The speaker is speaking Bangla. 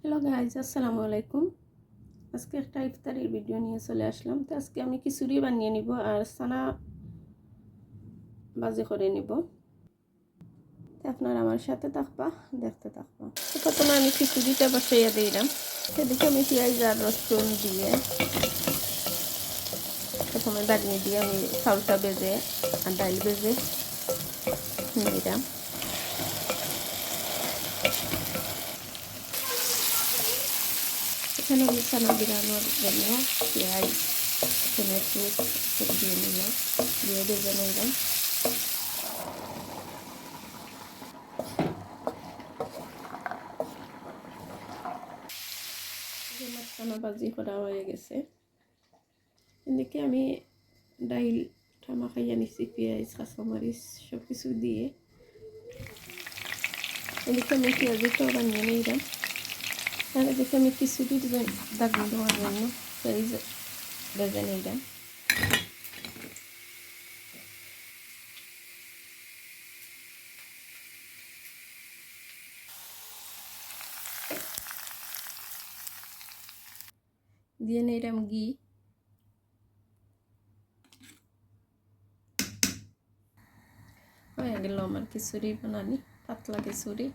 হ্যালো গাইজ, আসসালামু আলাইকুম। আজকে একটা ইফতারির ভিডিও নিয়ে চলে আসলাম। তো আজকে আমি খিচুড়ি বানিয়ে নিব আর সানা ভাজি করে নিব। তো আপনারা আমার সাথে থাকবা, দেখতে থাকবা। তো প্রথমে আমি খিচুড়িটা বসাইয়া দিলাম। সেদিকে আমি পেঁয়াজ আর রসুন দিয়ে প্রথমে দাগনি দিয়ে আমি চাউলটা বেজে আর ডাল বেজে নিলাম। এখানে আমি সানা বিরানোর জন্য পেঁয়াজ টমেটো সব দিয়ে নিলাম, দিয়ে ভেজে নিলাম। মাছখানা ভাজি করা হয়ে গেছে। এদিকে আমি ডাইলটা মাখাইয়া নিচ্ছি, পেঁয়াজ কাঁচামরিচ সব কিছু দিয়ে। এদিকে আমি পেঁয়াজিটাও বানিয়ে নিলাম। আর এদিকে আমি খিচুড়ির দাগনি দেওয়ার জন্য পেঁয়াজ ভেজে নিলাম। দিয়ে নিলাম ঘি। হয়ে গেল আমার খিচুড়ি বানানি, পাতলা খিচুড়ি।